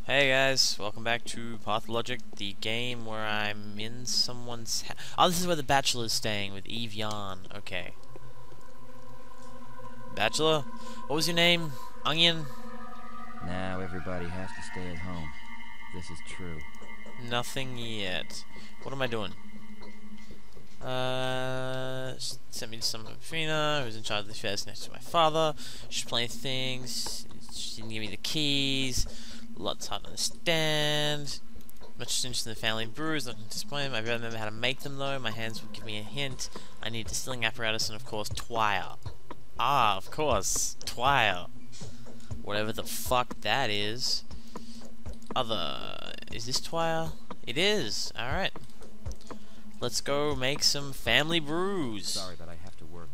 Hey guys, welcome back to Pathologic, the game where I'm in someone's house. Oh, this is where the Bachelor's staying with Eve Yarn. Okay. Bachelor? What was your name? Onion? Now everybody has to stay at home. This is true. Nothing yet. What am I doing? Sent me to some Fina, who's in charge of the affairs next to my father. She's playing things. She didn't give me the keys. Lots hard to understand. Much interested in the family brews, not disappointed. I don't remember how to make them though. My hands will give me a hint. I need distilling apparatus and of course twire. Ah, of course, twire. Whatever the fuck that is. Is this twire? It is. All right. Let's go make some family brews. Sorry, but I have to work.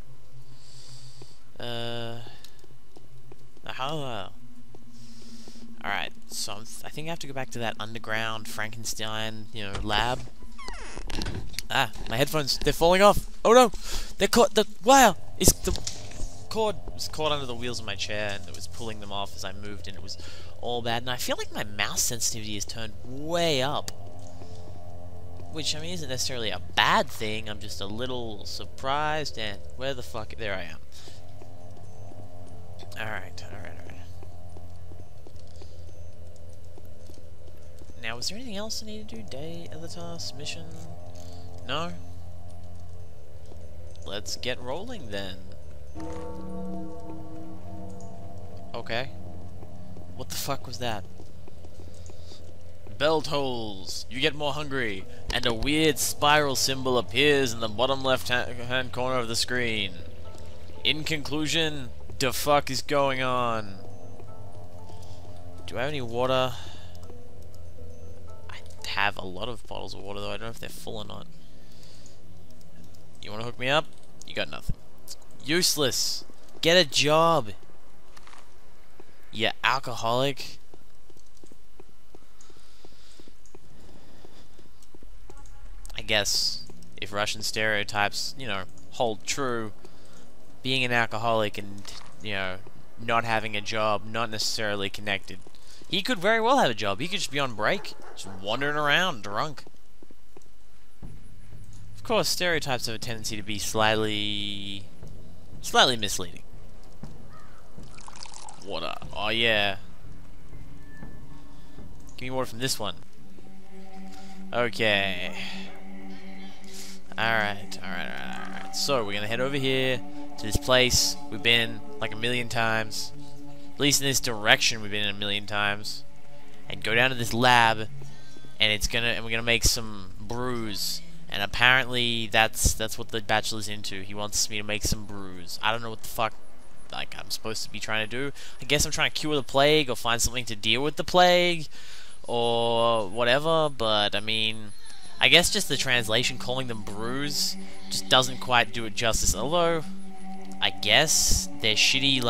Alright, so I think I have to go back to that underground Frankenstein, lab. Ah, my headphones, they're falling off. Oh no! They're caught, the cord was caught under the wheels of my chair and it was pulling them off as I moved and it was all bad. And I feel like my mouse sensitivity is turned way up. Which, I mean, isn't necessarily a bad thing. I'm just a little surprised and where the fuck, there I am. Alright. Now, was there anything else I need to do? Day, other tasks, mission? No? Let's get rolling then. Okay. What the fuck was that? Belt holes. You get more hungry. And a weird spiral symbol appears in the bottom left-hand corner of the screen. In conclusion, the fuck is going on? Do I have any water? Have a lot of bottles of water though. I don't know if they're full or not. You want to hook me up? You got nothing. Useless. Get a job. You alcoholic. I guess if Russian stereotypes, hold true, being an alcoholic and, not having a job, not necessarily connected. He could very well have a job. He could just be on break, just wandering around, drunk. Of course, stereotypes have a tendency to be slightly misleading. Water. Oh yeah. Give me water from this one. Okay. Alright. So, we're gonna head over here to this place we've been like a million times. At least in this direction we've been in a million times. And go down to this lab and we're gonna make some brews. And apparently that's what the Bachelor's into. He wants me to make some brews. I don't know what the fuck I'm supposed to be trying to do. I guess I'm trying to cure the plague or find something to deal with the plague or whatever, but I mean, I guess just the translation calling them brews just doesn't quite do it justice. Although I guess they're shitty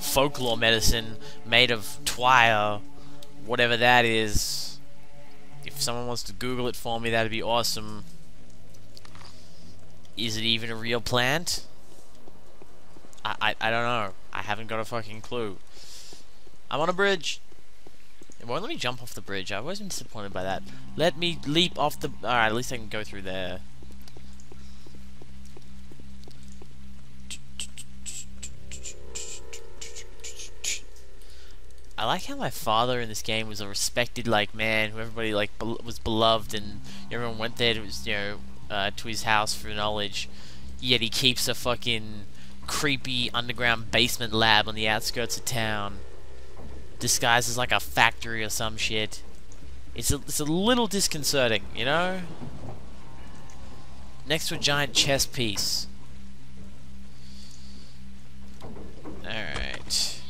folklore medicine made of twire, whatever that is. If someone wants to Google it for me, that'd be awesome. Is it even a real plant? I don't know. I haven't got a fucking clue. I'm on a bridge. It won't let me jump off the bridge. I've always been disappointed by that. Let me leap off the... Alright, at least I can go through there. I like how my father in this game was a respected man who everybody was beloved and everyone went there to his to his house for knowledge. Yet he keeps a fucking creepy underground basement lab on the outskirts of town, disguised as like a factory or some shit. It's a little disconcerting, Next to a giant chess piece. Alright.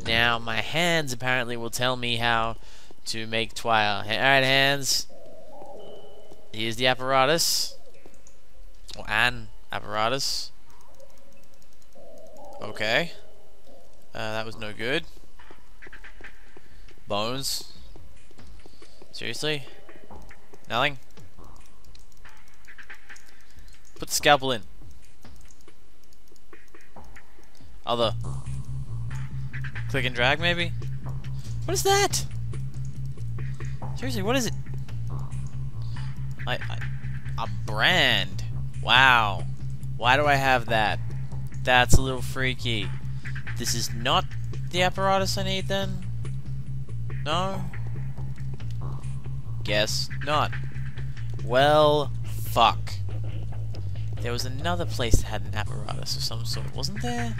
Now, my hands apparently will tell me how to make twire. Alright, hands. Here's the apparatus. Or an apparatus. Okay. That was no good. Bones. Seriously? Nothing? Put the scalpel in. Other. Click and drag, maybe? What is that? Seriously, what is it? A brand. Wow. Why do I have that? That's a little freaky. This is not the apparatus I need then? No? Guess not. Well, fuck. There was another place that had an apparatus of some sort, wasn't there?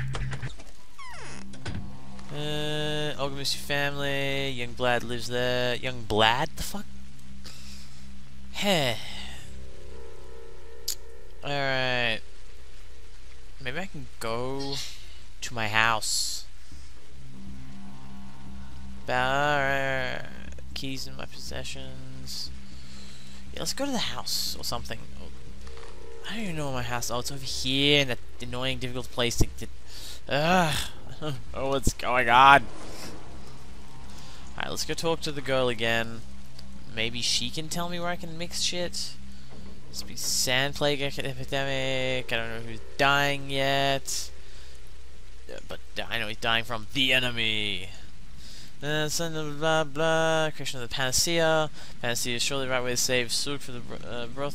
Olgamusi family, young Blad lives there. Young Blad? The fuck? Heh. Alright. Maybe I can go to my house. Keys in my possessions. Yeah, let's go to the house or something. I don't even know where my house is. Oh, it's over here in that annoying, difficult place to get. Oh, what's going on? Alright, let's go talk to the girl again. Maybe she can tell me where I can mix shit. Speak sand plague epidemic. I don't know who's dying yet. But I know he's dying from the enemy. Blah blah blah. Creation of the panacea. Panacea is surely the right way to save Suk for the blah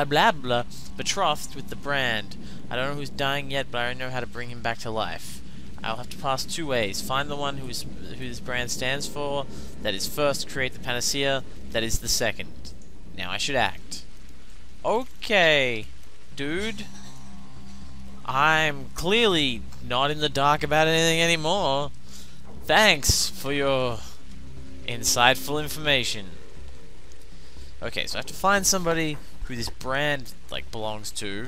blah blah. Betrothed with the brand. I don't know who's dying yet, but I know how to bring him back to life. I'll have to pass two ways. Find the one who this brand stands for. That is first. Create the panacea. That is the second. Now I should act. Okay, dude. I'm clearly not in the dark about anything anymore. Thanks for your insightful information. Okay, so I have to find somebody who this brand, like, belongs to.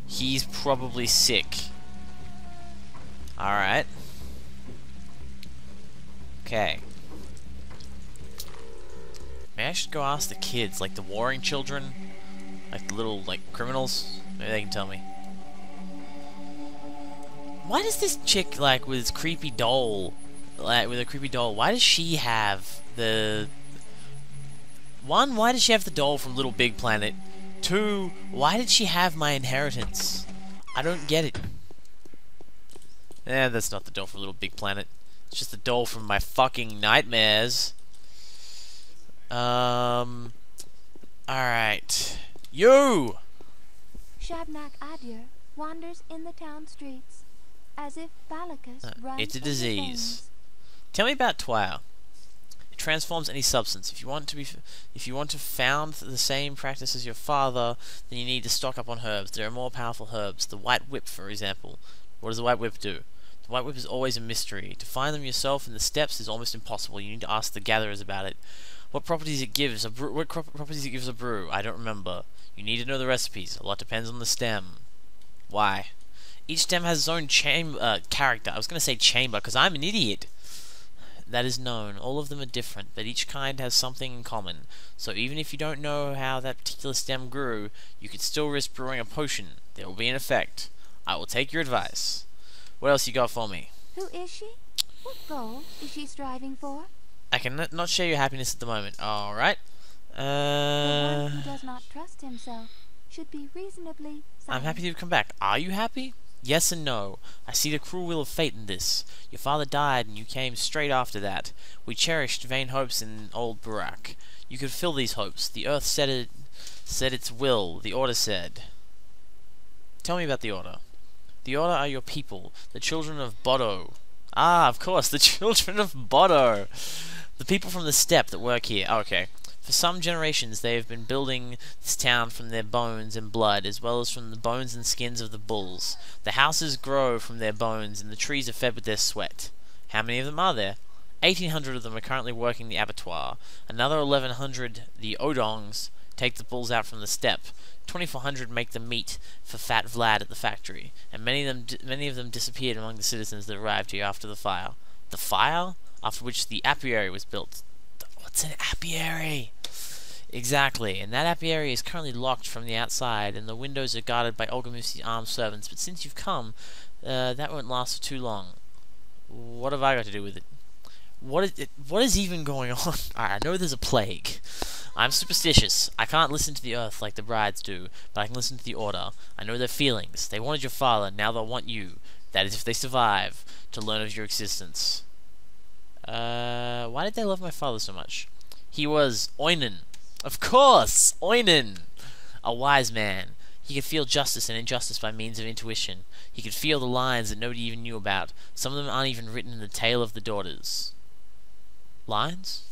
He's probably sick. Alright. Okay. Maybe I should go ask the kids, like the warring children. Like the little, like, criminals. Maybe they can tell me. Why does this chick, like, with this creepy doll, why does she have the... One, why does she have the doll from Little Big Planet? Two, why did she have my inheritance? I don't get it. That's not the doll from Little Big Planet. It's just the doll from my fucking nightmares. Alright. You! Shabnak Adir wanders in the town streets, as if Balacus runs it's a in his disease. veins. Tell me about Twire. It transforms any substance. If you want to found the same practice as your father, then you need to stock up on herbs. There are more powerful herbs. The White Whip, for example. What does the White Whip do? The White Whip is always a mystery. To find them yourself in the steppes is almost impossible. You need to ask the gatherers about it. What properties it gives a brew? What properties it gives a brew? I don't remember. You need to know the recipes. A lot depends on the stem. Why? Each stem has its own character. I was going to say chamber because I'm an idiot. That is known. All of them are different, but each kind has something in common. So even if you don't know how that particular stem grew, you could still risk brewing a potion. There will be an effect. I will take your advice. What else you got for me? Who is she? What goal is she striving for? I can not share your happiness at the moment. Alright. The one who does not trust himself should be reasonably silent. I'm happy you've come back. Are you happy? Yes and no. I see the cruel wheel of fate in this. Your father died and you came straight after that. We cherished vain hopes in old Burak. You could fill these hopes. The earth said its will. The order said. Tell me about the order. The order are your people, the children of Bodo. Ah, of course, the children of Bodo. The people from the steppe that work here. Oh, okay. For some generations, they have been building this town from their bones and blood, as well as from the bones and skins of the bulls. The houses grow from their bones, and the trees are fed with their sweat. How many of them are there? 1,800 of them are currently working the abattoir. Another 1,100, the Odongs, take the bulls out from the steppe. 2,400 make the meat for Fat Vlad at the factory, and many of them disappeared among the citizens that arrived here after the fire. The fire? After which the apiary was built. What's an apiary? Exactly, and that apiary is currently locked from the outside, and the windows are guarded by Olgamusi's armed servants, but since you've come, that won't last for too long. What have I got to do with it? What is even going on? Alright, I know there's a plague. I'm superstitious. I can't listen to the earth like the brides do, but I can listen to the order. I know their feelings. They wanted your father, now they'll want you. That is if they survive, to learn of your existence. Why Why did they love my father so much? He was Oinen. Of course! Oinen! A wise man. He could feel justice and injustice by means of intuition. He could feel the lines that nobody even knew about. Some of them aren't even written in the Tale of the Daughters. Lines?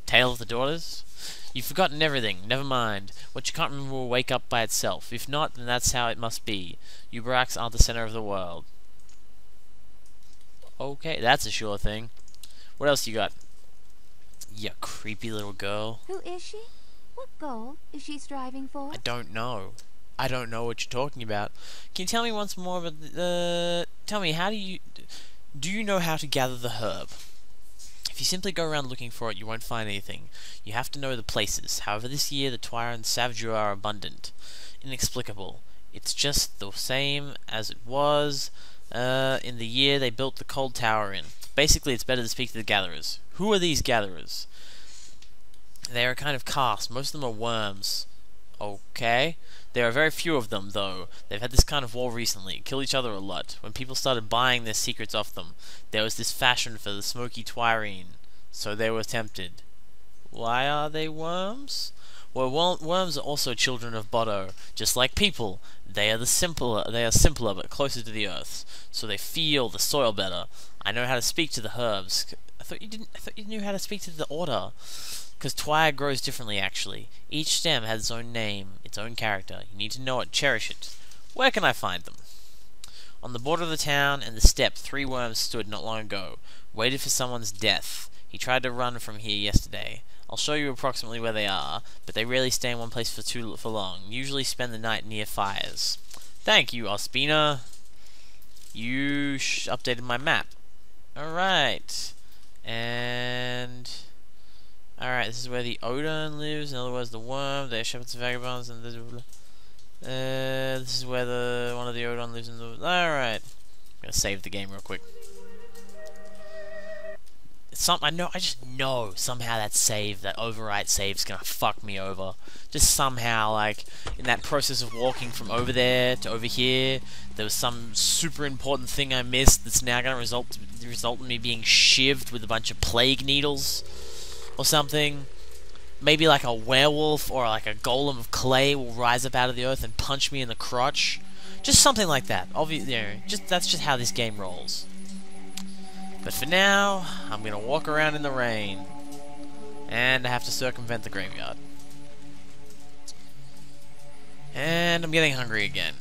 Tale of the Daughters? You've forgotten everything. Never mind. What you can't remember will wake up by itself. If not, then that's how it must be. You Barracks aren't the center of the world. Okay, that's a sure thing. What else you got? You creepy little girl. Who is she? What goal is she striving for? I don't know. I don't know what you're talking about. Can you tell me once more about tell me, how do you know how to gather the herb? If you simply go around looking for it, you won't find anything. You have to know the places. However, this year the Twire and Savageur are abundant. Inexplicable. It's just the same as it was in the year they built the Cold Tower in. Basically, it's better to speak to the gatherers. Who are these gatherers? They are a kind of caste. Most of them are worms. Okay. There are very few of them, though. They've had this kind of war recently. Kill each other a lot. When people started buying their secrets off them, there was this fashion for the smoky Twirine. So they were tempted. Why are they worms? Well, worms are also children of Bodo. Just like people. They are simpler, but closer to the earth. So they feel the soil better. I know how to speak to the herbs. I thought you knew how to speak to the order. Because Twire grows differently, actually. Each stem has its own name, its own character. You need to know it, cherish it. Where can I find them? On the border of the town and the steppe, 3 worms stood not long ago. Waited for someone's death. He tried to run from here yesterday. I'll show you approximately where they are, but they rarely stay in one place for long. Usually spend the night near fires. Thank you, Ospina. You updated my map. Alright. And... Alright, this is where the Odin lives. In other words, the worm. They are shepherds and vagabonds. And this is where one of the Odin lives in the... Alright. I'm gonna save the game real quick. I just know somehow that overwrite save's gonna fuck me over. Just somehow, like, in that process of walking from over there to over here, there was some super important thing I missed that's now gonna result in me being shivved with a bunch of plague needles or something. Maybe like a werewolf or like a golem of clay will rise up out of the earth and punch me in the crotch. Just something like that. Obviously, that's just how this game rolls. But for now, I'm gonna walk around in the rain. And I have to circumvent the graveyard. And I'm getting hungry again.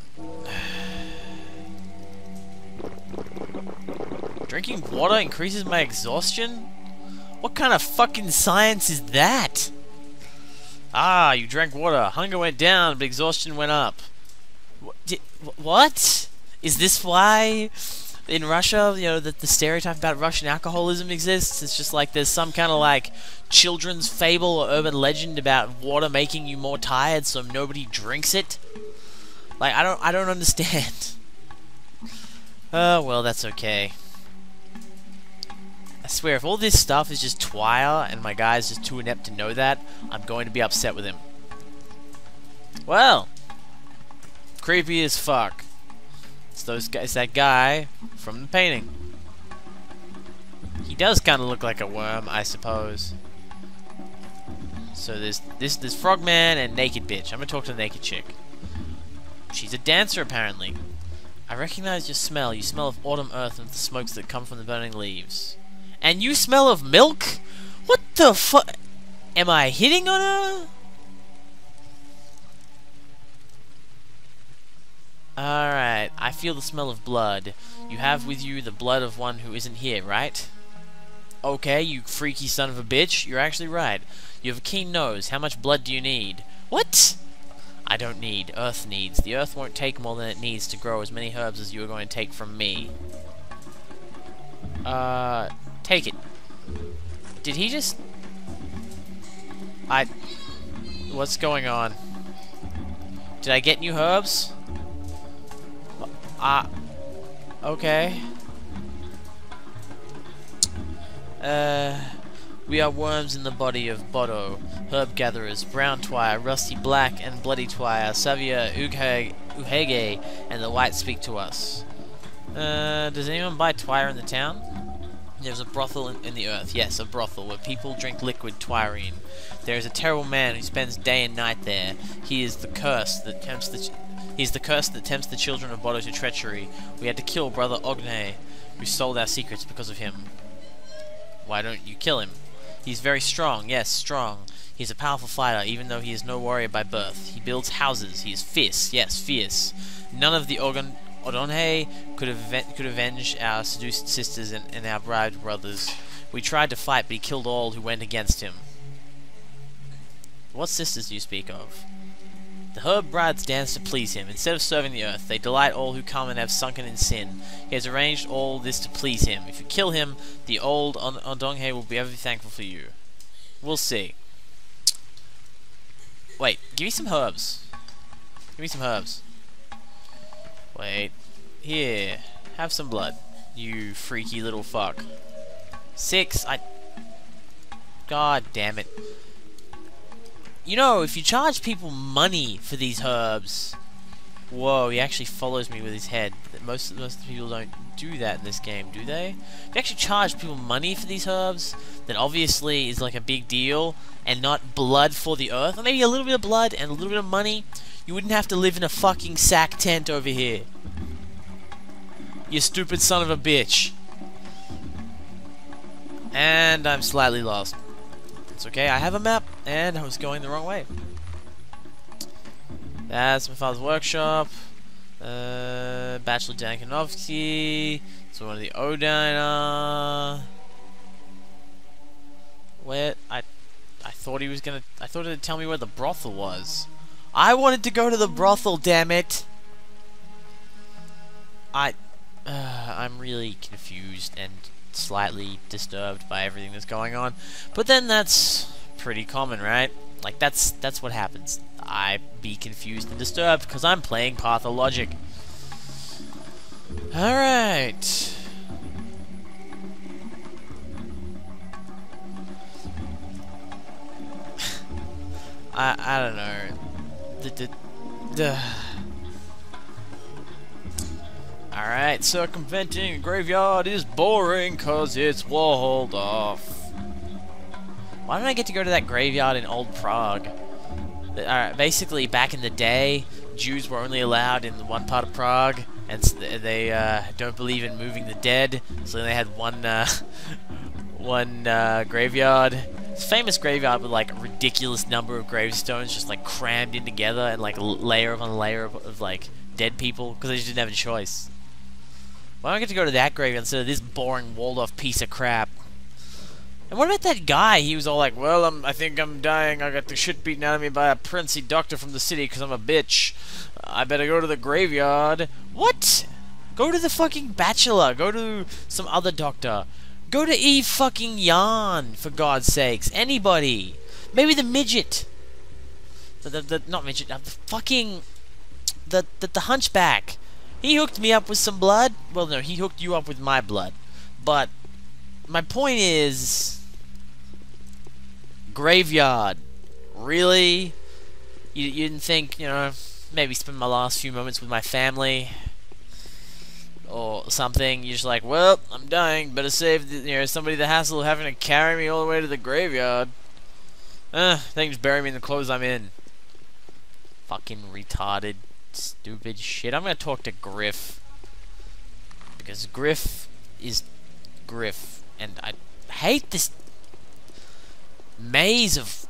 Drinking water increases my exhaustion? What kind of fucking science is that? Ah, you drank water. Hunger went down, but exhaustion went up. What? Is this why... in Russia, you know, that the stereotype about Russian alcoholism exists? It's just like there's some kind of like children's fable or urban legend about water making you more tired, so nobody drinks it. Like, I don't understand. Oh, well, that's okay. I swear, if all this stuff is just Twire and my guy's just too inept to know that, I'm going to be upset with him. Well, creepy as fuck. It's that guy from the painting. He does kind of look like a worm, I suppose. So there's this frogman and naked bitch. I'm gonna talk to the naked chick. She's a dancer, apparently. I recognize your smell. You smell of autumn earth and the smokes that come from the burning leaves. And you smell of milk? What the fuck? Am I hitting on her? Alright, I feel the smell of blood. You have with you the blood of one who isn't here, right? Okay, you freaky son of a bitch, you're actually right. You have a keen nose. How much blood do you need? What? I don't need. Earth needs. The earth won't take more than it needs to grow as many herbs as you are going to take from me. Take it. Did he just... What's going on? Did I get new herbs? Okay. We are worms in the body of Bodo, herb gatherers, brown Twire, rusty black and bloody Twire, Savia, Uhege, and the white speak to us. Does anyone buy Twire in the town? There's a brothel in the earth. Yes, a brothel where people drink liquid twirine. There is a terrible man who spends day and night there. He is the curse that tempts the children of Bodo to treachery. We had to kill Brother Ogne, who sold our secrets because of him. Why don't you kill him? He's very strong. Yes, strong. He's a powerful fighter, even though he is no warrior by birth. He builds houses. He is fierce. Yes, fierce. None of the Odonhe could avenge our seduced sisters and our bribed brothers. We tried to fight, but he killed all who went against him. What sisters do you speak of? The herb brides dance to please him. Instead of serving the earth, they delight all who come and have sunken in sin. He has arranged all this to please him. If you kill him, the old Odonhe will be ever thankful for you. We'll see. Wait, give me some herbs. Give me some herbs. Wait. Here. Have some blood. You freaky little fuck. 6. God damn it. You know, if you charge people money for these herbs... Whoa, he actually follows me with his head. Most people don't do that in this game, do they? If you actually charge people money for these herbs, then obviously it's like a big deal, and not blood for the earth, or maybe a little bit of blood and a little bit of money, you wouldn't have to live in a fucking sack tent over here. You stupid son of a bitch. And I'm slightly lost. It's okay, I have a map, and I was going the wrong way. That's my father's workshop. Bachelor Dankanovsky. So one of the Odina. Where I thought he was gonna. I thought it'd tell me where the brothel was. I wanted to go to the brothel, damn it. I'm really confused and slightly disturbed by everything that's going on. But then that's pretty common, right? Like that's what happens. I be confused and disturbed because I'm playing Pathologic. Alright. I don't know. Alright, circumventing a graveyard is boring because it's walled off. Why don't I get to go to that graveyard in Old Prague? Basically, back in the day, Jews were only allowed in one part of Prague, and they don't believe in moving the dead, so they had one graveyard. It's a famous graveyard with like a ridiculous number of gravestones just like crammed in together and like layer upon layer of like dead people because they just didn't have a choice. Why don't I get to go to that graveyard instead of this boring walled-off piece of crap? And what about that guy? He was all like, well, I think I'm dying. I got the shit beaten out of me by a princey doctor from the city because I'm a bitch. I better go to the graveyard. What? Go to the fucking bachelor. Go to some other doctor. Go to Eve fucking Yarn, for God's sakes. Anybody. Maybe the midget. Not midget. The fucking... The hunchback. He hooked me up with some blood. Well, no, he hooked you up with my blood. But my point is... Graveyard. Really? You didn't think, you know, maybe spend my last few moments with my family or something? You're just like, well, I'm dying, better save somebody the hassle of having to carry me all the way to the graveyard. They can just bury me in the clothes I'm in. Fucking retarded, stupid shit. I'm gonna talk to Griff. Because Griff is Griff. And I hate this maze of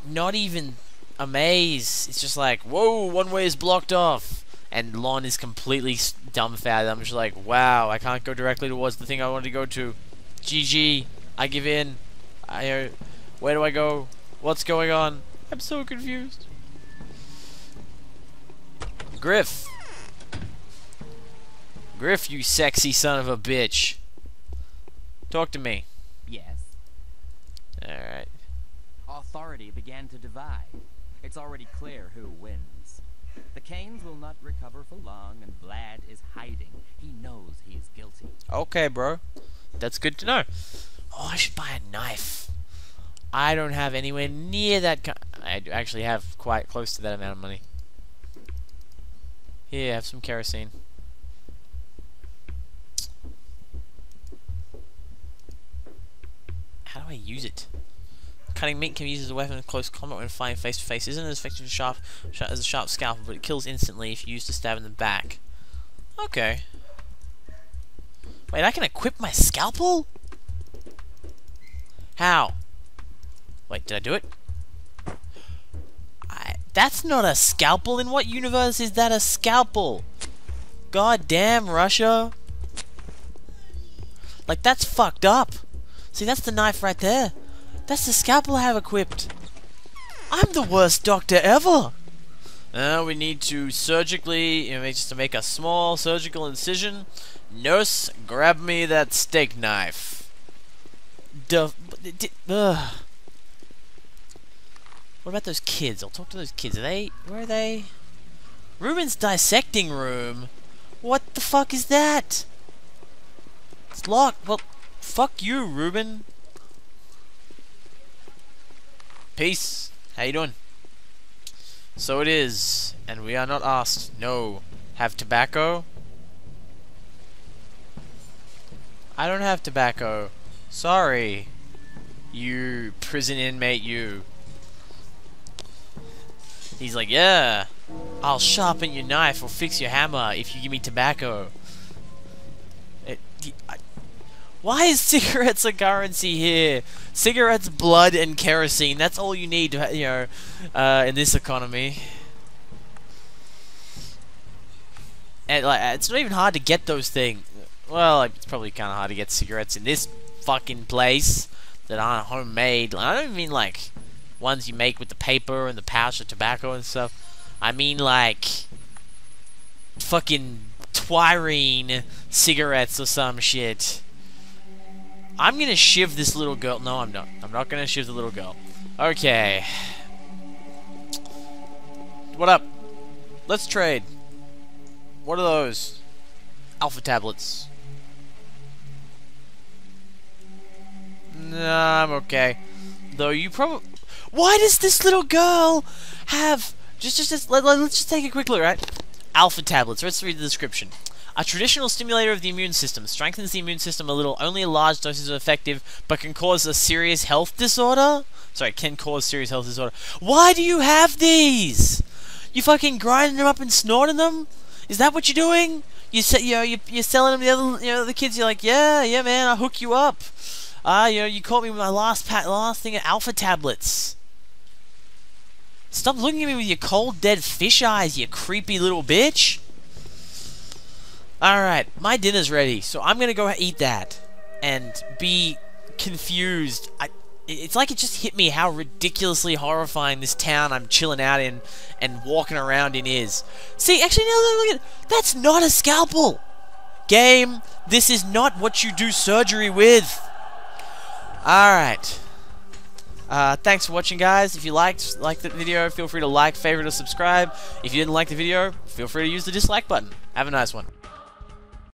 not even a maze. It's just like, whoa, one way is blocked off. And Lon is completely dumbfounded. I'm just like, wow, I can't go directly towards the thing I wanted to go to. GG, I give in. Where do I go? What's going on? I'm so confused. Griff. Griff, you sexy son of a bitch. Talk to me. Yes. Alright. Authority began to divide. It's already clear who wins. The Canes will not recover for long, and Vlad is hiding. He knows he is guilty. Okay, bro. That's good to know. Oh, I should buy a knife. I don't have anywhere near that I actually have quite close to that amount of money. Here, have some kerosene. do I use it? Cutting meat can be used as a weapon in close combat when fighting face to face. Isn't as effective as a sharp scalpel, but it kills instantly if you use to stab in the back. Okay. Wait, I can equip my scalpel? How? Wait, did I do it? That's not a scalpel. In what universe is that a scalpel? God damn, Russia. Like, that's fucked up. See, that's the knife right there. That's the scalpel I have equipped. I'm the worst doctor ever. Now we need to surgically, just to make a small surgical incision. Nurse, grab me that steak knife. What about those kids? I'll talk to those kids. Where are they? Ruben's dissecting room? What the fuck is that? It's locked. Well, fuck you, Ruben. Peace. How you doing? So it is, and we are not asked. No. Have tobacco? I don't have tobacco. Sorry. You prison inmate, you. He's like, yeah, I'll sharpen your knife or fix your hammer if you give me tobacco. Why is cigarettes a currency here? Cigarettes, blood, and kerosene. That's all you need to, in this economy. And it's not even hard to get those things. Well, it's probably kind of hard to get cigarettes in this fucking place that aren't homemade. I don't mean like ones you make with the paper and the pouch of tobacco and stuff. I mean like fucking Twirine cigarettes or some shit. I'm gonna shiv this little girl. No, I'm not. I'm not gonna shiv the little girl. Okay. What up? Let's trade. What are those? Alpha tablets. Nah, I'm okay. Though you probably... Why does this little girl have... Let's just take a quick look, right? Alpha tablets. Let's read the description. A traditional stimulator of the immune system. Strengthens the immune system a little. Only a large doses are effective, but can cause a serious health disorder? Sorry, can cause serious health disorder. Why do you have these? You fucking grinding them up and snorting them? Is that what you're doing? You're selling them to the other, the kids. You're like, yeah, man, I'll hook you up. You caught me with my last thing of alpha tablets. Stop looking at me with your cold, dead fish eyes, you creepy little bitch. Alright, my dinner's ready, so I'm gonna go eat that. And be confused. It's like it just hit me how ridiculously horrifying this town I'm chilling out in and walking around in is. See, actually, now look at it. That's not a scalpel. Game, this is not what you do surgery with. Alright. Thanks for watching, guys. If you liked the video, feel free to like, favorite, or subscribe. If you didn't like the video, feel free to use the dislike button. Have a nice one.